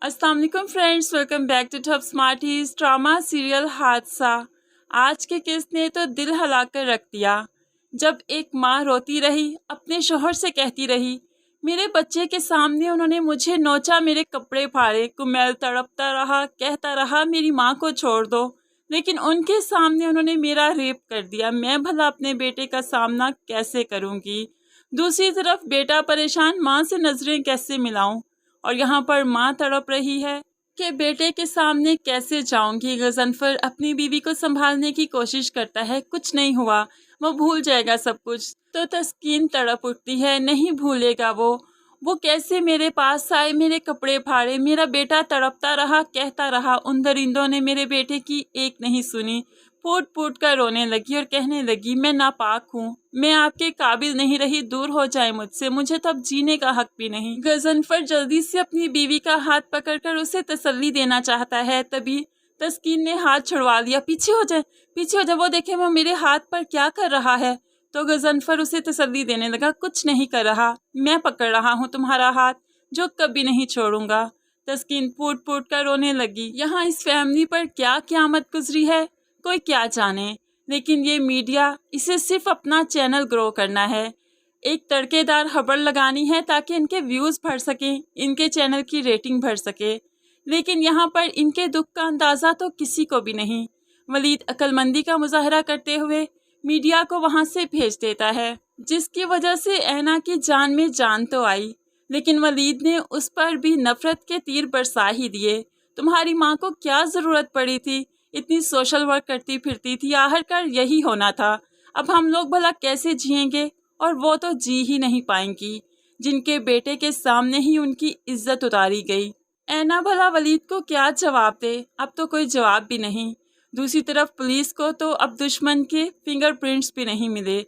अस्सलाम वालेकुम friends, welcome back to top smarties. Drama serial Hadsa आज के केस ने तो दिल हिला कर रख दिया। जब एक माँ रोती रही, अपने शोहर से कहती रही, मेरे बच्चे के सामने उन्होंने मुझे नोचा, मेरे कपड़े फाड़े। कुमैल तड़पता रहा, कहता रहा मेरी माँ को छोड़ दो, लेकिन उनके सामने उन्होंने मेरा रेप कर दिया। मैं भला अपने बेटे का सामना कैसे करूँगी। दूसरी तरफ बेटा परेशान, माँ से नजरें कैसे मिलाऊं। और यहाँ पर माँ तड़प रही है कि बेटे के सामने कैसे जाऊंगी। गजनफर अपनी बीवी को संभालने की कोशिश करता है, कुछ नहीं हुआ, वो भूल जाएगा सब कुछ। तो तस्कीन तड़प उठती है, नहीं भूलेगा वो कैसे मेरे पास आए, मेरे कपड़े फाड़े। मेरा बेटा तड़पता रहा, कहता रहा। उन दरिंदों ने मेरे बेटे की एक नहीं सुनी, फूट फूट कर रोने लगी और कहने लगी, मैं नापाक हूँ, मैं आपके काबिल नहीं रही, दूर हो जाए मुझसे, मुझे तो अब जीने का हक भी नहीं। गजनफर जल्दी से अपनी बीवी का हाथ पकड़कर उसे तसल्ली देना चाहता है, तभी तस्कीन ने हाथ छुड़वा लिया। पीछे हो जाए, पीछे हो जाए, वो देखे वो मेरे हाथ पर क्या कर रहा है। तो गजनफर उसे तसल्ली देने लगा, कुछ नहीं कर रहा, मैं पकड़ रहा हूँ तुम्हारा हाथ, जो कभी नहीं छोड़ूंगा। तस्कीन फूट फूट कर रोने लगी। यहाँ इस फैमिली पर क्या क़यामत गुजरी है कोई क्या जाने, लेकिन ये मीडिया, इसे सिर्फ अपना चैनल ग्रो करना है, एक तड़केदार खबर लगानी है ताकि इनके व्यूज़ बढ़ सकें, इनके चैनल की रेटिंग बढ़ सके। लेकिन यहाँ पर इनके दुख का अंदाज़ा तो किसी को भी नहीं। वलीद अक्लमंदी का मुजाहरा करते हुए मीडिया को वहाँ से भेज देता है, जिसकी वजह से ऐना की जान में जान तो आई, लेकिन वलीद ने उस पर भी नफरत के तीर बरसा ही दिए। तुम्हारी माँ को क्या ज़रूरत पड़ी थी, इतनी सोशल वर्क करती फिरती थी, आखिरकार यही होना था। अब हम लोग भला कैसे जिएंगे, और वो तो जी ही नहीं पाएंगी, जिनके बेटे के सामने ही उनकी इज्जत उतारी गई। ऐना भला वलीद को क्या जवाब दे, अब तो कोई जवाब भी नहीं। दूसरी तरफ पुलिस को तो अब दुश्मन के फिंगरप्रिंट्स भी नहीं मिले,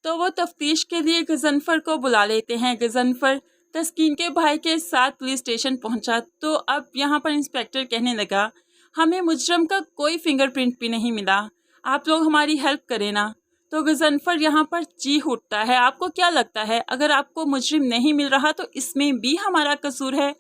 तो वो तफ्तीश के लिए गजनफर को बुला लेते हैं। गजनफर तस्कीन के भाई के साथ पुलिस स्टेशन पहुंचा, तो अब यहाँ पर इंस्पेक्टर कहने लगा, हमें मुजरम का कोई फिंगरप्रिंट भी नहीं मिला, आप लोग हमारी हेल्प करें ना। तो गजनफर यहाँ पर चीख उठता है, आपको क्या लगता है अगर आपको मुजरिम नहीं मिल रहा तो इसमें भी हमारा कसूर है?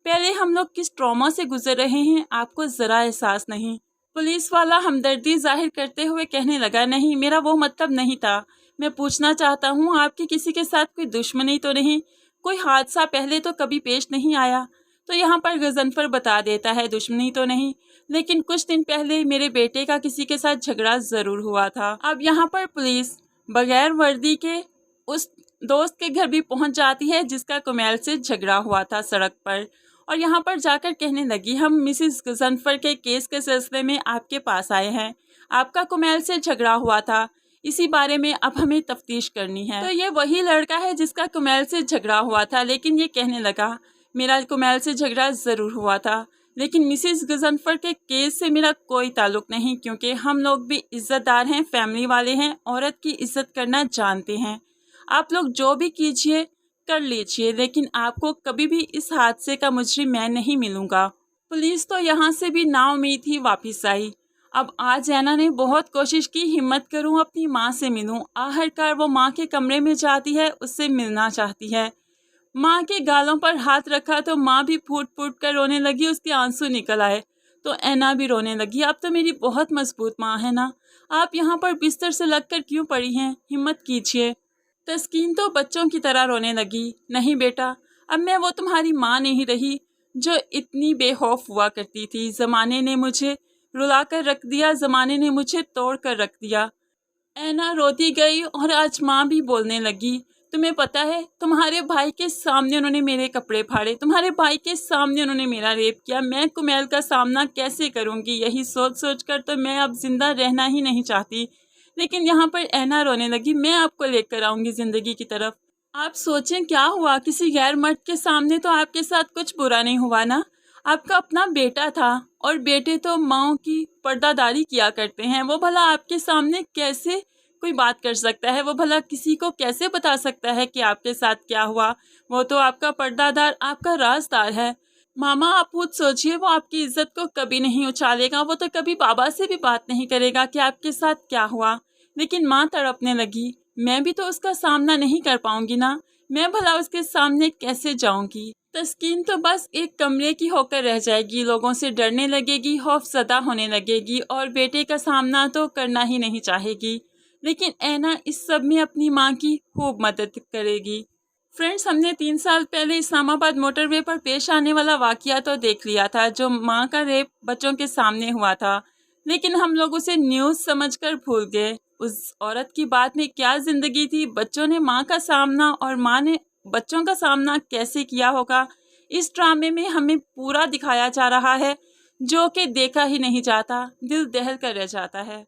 पहले हम लोग किस ट्रॉमा से गुजर रहे हैं, आपको ज़रा एहसास नहीं। पुलिस वाला हमदर्दी जाहिर करते हुए कहने लगा, नहीं, मेरा वो मतलब नहीं था, मैं पूछना चाहता हूँ आपकी किसी के साथ कोई दुश्मनी तो नहीं, कोई हादसा पहले तो कभी पेश नहीं आया? तो यहाँ पर गजनफर बता देता है, दुश्मनी तो नहीं, लेकिन कुछ दिन पहले मेरे बेटे का किसी के साथ झगड़ा ज़रूर हुआ था। अब यहाँ पर पुलिस बगैर वर्दी के उस दोस्त के घर भी पहुँच जाती है जिसका कुमैल से झगड़ा हुआ था सड़क पर, और यहाँ पर जाकर कहने लगी, हम मिसिस गजनफर के केस के सिलसिले में आपके पास आए हैं, आपका कुमैल से झगड़ा हुआ था, इसी बारे में अब हमें तफ्तीश करनी है। तो ये वही लड़का है जिसका कुमैल से झगड़ा हुआ था, लेकिन ये कहने लगा, मेरा कुमैल से झगड़ा ज़रूर हुआ था, लेकिन मिसिस गजनफर के केस से मेरा कोई ताल्लुक नहीं, क्योंकि हम लोग भी इज़्ज़तदार हैं, फैमिली वाले हैं, औरत की इज़्ज़त करना जानते हैं। आप लोग जो भी कीजिए कर लीजिए, लेकिन आपको कभी भी इस हादसे का मुजरिम मैं नहीं मिलूँगा। पुलिस तो यहाँ से भी नाउम्मीद ही वापस आई। अब आज ऐना ने बहुत कोशिश की, हिम्मत करूँ अपनी माँ से मिलूँ। आखिरकार वो माँ के कमरे में जाती है, उससे मिलना चाहती है। माँ के गालों पर हाथ रखा तो माँ भी फूट फूट कर रोने लगी, उसके आंसू निकल आए तो ऐना भी रोने लगी। अब तो मेरी बहुत मजबूत माँ है ना, आप यहाँ पर बिस्तर से लगकर क्यों पड़ी हैं, हिम्मत कीजिए। तस्कीन तो बच्चों की तरह रोने लगी, नहीं बेटा, अब मैं वो तुम्हारी माँ नहीं रही जो इतनी बेखौफ हुआ करती थी। ज़माने ने मुझे रुला कर रख दिया, ज़माने ने मुझे तोड़ कर रख दिया। ऐना रोती गई और आज माँ भी बोलने लगी, तुम्हें पता है तुम्हारे भाई के सामने उन्होंने मेरे कपड़े फाड़े, तुम्हारे भाई के सामने उन्होंने मेरा रेप किया, मैं कुमैल का सामना कैसे करूँगी, यही सोच सोच कर तो मैं अब जिंदा रहना ही नहीं चाहती। लेकिन यहाँ पर ऐना रोने लगी, मैं आपको लेकर आऊँगी ज़िंदगी की तरफ। आप सोचें क्या हुआ, किसी गैर मर्द के सामने तो आपके साथ कुछ बुरा नहीं हुआ ना, आपका अपना बेटा था, और बेटे तो माँओं की पर्दादारी किया करते हैं, वो भला आपके सामने कैसे कोई बात कर सकता है, वो भला किसी को कैसे बता सकता है कि आपके साथ क्या हुआ? वो तो आपका पर्दादार, आपका राजदार है। मामा आप खुद सोचिए, वो आपकी इज्जत को कभी नहीं उछालेगा, वो तो कभी बाबा से भी बात नहीं करेगा कि आपके साथ क्या हुआ। लेकिन माँ तड़पने लगी, मैं भी तो उसका सामना नहीं कर पाऊंगी ना, मैं भला उसके सामने कैसे जाऊंगी। تسکین تو بس ایک کمرے کی ہو کر رہ جائے گی، لوگوں سے ڈرنے لگے گی، خوف زدہ ہونے لگے گی اور بیٹے کا سامنا تو کرنا ہی نہیں چاہے گی، لیکن اینا اس سب میں اپنی ماں کی خوب مدد کرے گی۔ فرینڈز، ہم نے 3 سال پہلے اسلام آباد موٹر وے پر پیش آنے والا واقعہ تو دیکھ لیا تھا، جو ماں کا ریپ بچوں کے سامنے ہوا تھا، لیکن ہم لوگ اسے نیوز سمجھ کر بھول گئے۔ اس عورت کی بات میں کیا زندگی تھی، بچوں نے ماں کا سامنا اور ماں نے بچوں کا سامنا کیسے کیا ہوگا، اس ڈرامے میں ہمیں پورا دکھایا جا رہا ہے، جو کہ دیکھا ہی نہیں جاتا، دل دہل کر رہ جاتا ہے۔